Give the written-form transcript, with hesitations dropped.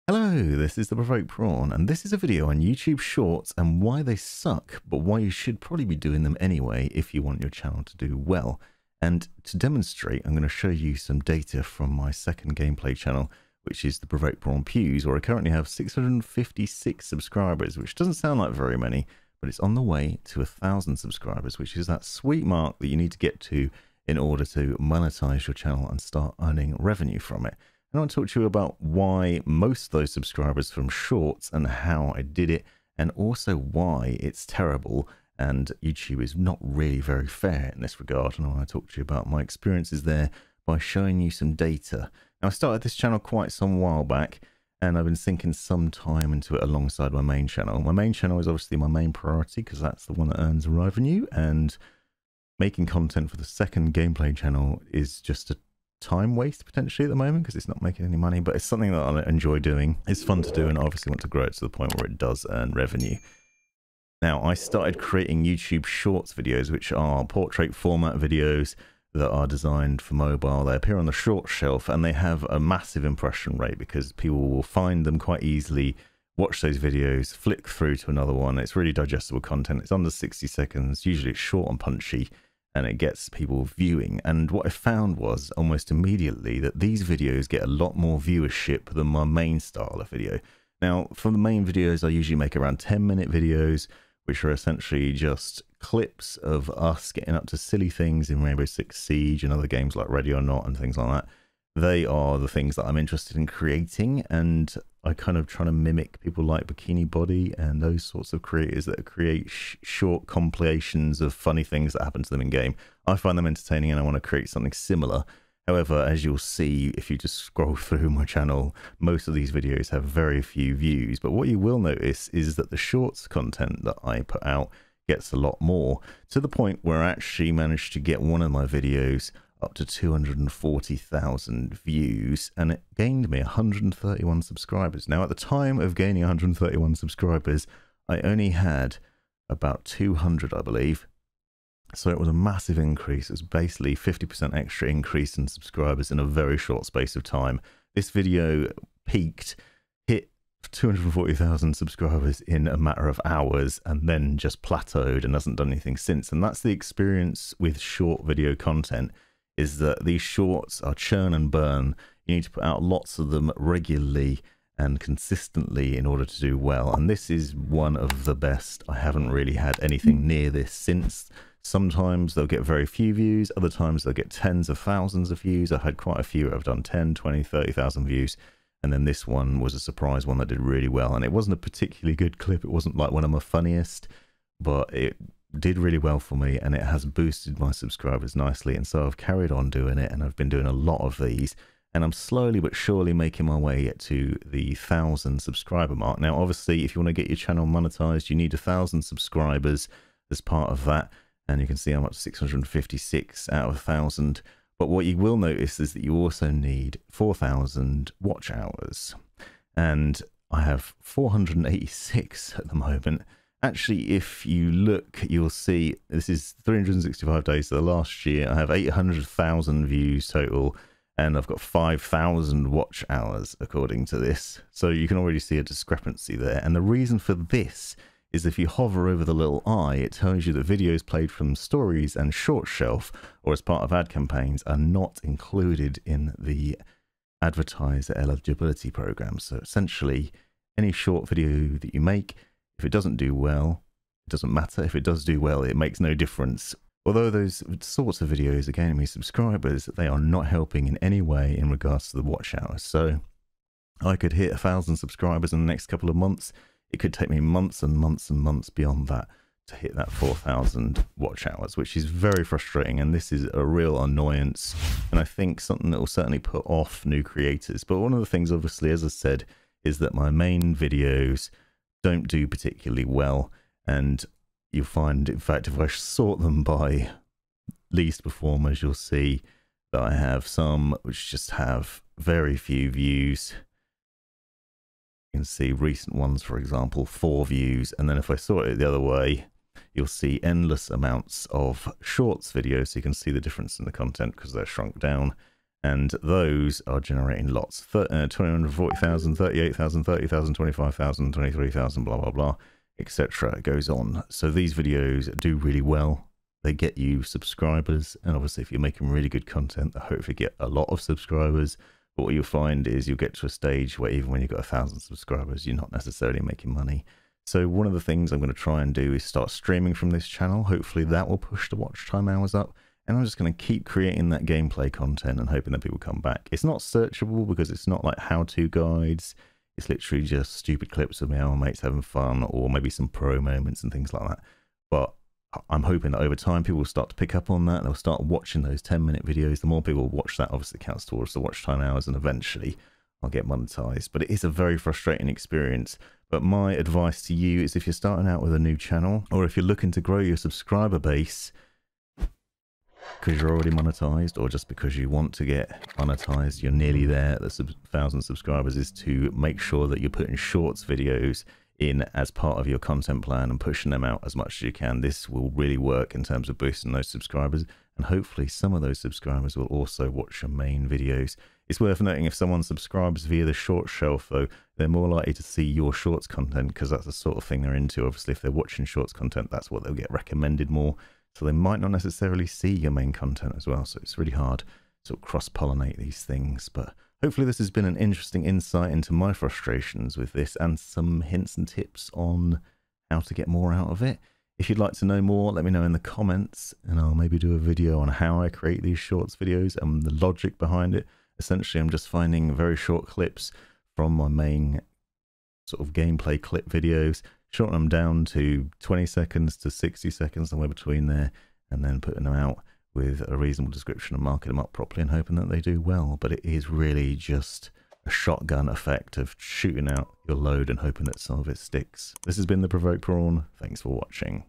Hello, this is the Provoked Prawn, and this is a video on YouTube Shorts and why they suck, but why you should probably be doing them anyway if you want your channel to do well. And to demonstrate, I'm going to show you some data from my second gameplay channel, which is the Provoked Prawn Pews, where I currently have 656 subscribers, which doesn't sound like very many, but it's on the way to 1,000 subscribers, which is that sweet mark that you need to get to in order to monetize your channel and start earning revenue from it. I want to talk to you about why most of those subscribers from Shorts and how I did it, and also why it's terrible and YouTube is not really very fair in this regard. And I want to talk to you about my experiences there by showing you some data. Now, I started this channel quite some while back, and I've been sinking some time into it alongside my main channel. My main channel is obviously my main priority because that's the one that earns revenue, and making content for the second gameplay channel is just a time waste potentially at the moment because it's not making any money, but it's something that I enjoy doing. It's fun to do, and I obviously want to grow it to the point where it does earn revenue. Now, I started creating YouTube Shorts videos, which are portrait format videos that are designed for mobile. They appear on the short shelf and they have a massive impression rate because people will find them quite easily, watch those videos, flick through to another one. It's really digestible content. It's under 60 seconds. Usually it's short and punchy, and it gets people viewing. And what I found was almost immediately that these videos get a lot more viewership than my main style of video. Now, for the main videos, I usually make around 10-minute videos, which are essentially just clips of us getting up to silly things in Rainbow Six Siege and other games like Ready or Not and things like that. They are the things that I'm interested in creating, and I kind of try to mimic people like Bikini Body and those sorts of creators that create short compilations of funny things that happen to them in game. I find them entertaining and I want to create something similar. However, as you'll see if you just scroll through my channel, most of these videos have very few views, but what you will notice is that the shorts content that I put out gets a lot more, to the point where I actually managed to get one of my videos up to 240,000 views, and it gained me 131 subscribers. Now, at the time of gaining 131 subscribers, I only had about 200, I believe. So it was a massive increase. It was basically 50% extra increase in subscribers in a very short space of time. This video peaked, hit 240,000 subscribers in a matter of hours, and then just plateaued and hasn't done anything since. And that's the experience with short video content, is that these shorts are churn and burn. You need to put out lots of them regularly and consistently in order to do well. And this is one of the best. I haven't really had anything near this since. Sometimes they'll get very few views, other times they'll get tens of thousands of views. I've had quite a few. I've done 10, 20, 30,000 views. And then this one was a surprise one that did really well. And it wasn't a particularly good clip. It wasn't like one of my funniest, but it did really well for me, and it has boosted my subscribers nicely. And so I've carried on doing it, and I've been doing a lot of these, and I'm slowly but surely making my way to the 1,000 subscriber mark. Now, obviously, if you want to get your channel monetized, you need 1,000 subscribers as part of that, and you can see I'm up to 656 out of 1,000. But what you will notice is that you also need 4,000 watch hours, and I have 486 at the moment. Actually, if you look, you'll see this is 365 days of the last year. I have 800,000 views total, and I've got 5,000 watch hours according to this. So you can already see a discrepancy there. And the reason for this is if you hover over the little eye, it tells you that videos played from stories and short shelf or as part of ad campaigns are not included in the advertiser eligibility program. So essentially, any short video that you make, if it doesn't do well, it doesn't matter. If it does do well, it makes no difference. Although those sorts of videos are gaining me subscribers, they are not helping in any way in regards to the watch hours. So I could hit 1,000 subscribers in the next couple of months. It could take me months and months and months beyond that to hit that 4,000 watch hours, which is very frustrating. And this is a real annoyance, and I think something that will certainly put off new creators. But one of the things, obviously, as I said, is that my main videos don't do particularly well, and you'll find, in fact, if I sort them by least performers, you'll see that I have some which just have very few views. You can see recent ones, for example, 4 views, and then if I sort it the other way, you'll see endless amounts of shorts videos, so you can see the difference in the content because they're shrunk down. And those are generating lots. 240,000, 38,000, 30,000, 25,000, 23,000, blah, blah, blah, etc. It goes on. So these videos do really well. They get you subscribers. And obviously, if you're making really good content, they hopefully get a lot of subscribers. But what you'll find is you'll get to a stage where even when you've got 1,000 subscribers, you're not necessarily making money. So one of the things I'm going to try and do is start streaming from this channel. Hopefully that will push the watch time hours up. And I'm just going to keep creating that gameplay content and hoping that people come back. It's not searchable because it's not like how-to guides. It's literally just stupid clips of me and my mates having fun, or maybe some pro moments and things like that. But I'm hoping that over time people will start to pick up on that. They'll start watching those 10-minute videos. The more people watch that, obviously counts towards the watch time hours, and eventually I'll get monetized. But it is a very frustrating experience. But my advice to you is, if you're starting out with a new channel, or if you're looking to grow your subscriber base because you're already monetized, or just because you want to get monetized, you're nearly there at the 1,000 subscribers, is to make sure that you're putting shorts videos in as part of your content plan and pushing them out as much as you can. This will really work in terms of boosting those subscribers, and hopefully some of those subscribers will also watch your main videos. It's worth noting, if someone subscribes via the short shelf though, they're more likely to see your shorts content, because that's the sort of thing they're into. Obviously, if they're watching shorts content, that's what they'll get recommended more. So they might not necessarily see your main content as well. So it's really hard to sort of cross-pollinate these things. But hopefully this has been an interesting insight into my frustrations with this, and some hints and tips on how to get more out of it. If you'd like to know more, let me know in the comments, and I'll maybe do a video on how I create these shorts videos and the logic behind it. Essentially, I'm just finding very short clips from my main sort of gameplay clip videos, shorten them down to 20 seconds to 60 seconds, somewhere between there, and then putting them out with a reasonable description and marking them up properly and hoping that they do well. But it is really just a shotgun effect of shooting out your load and hoping that some of it sticks. This has been the Provoked Prawn. Thanks for watching.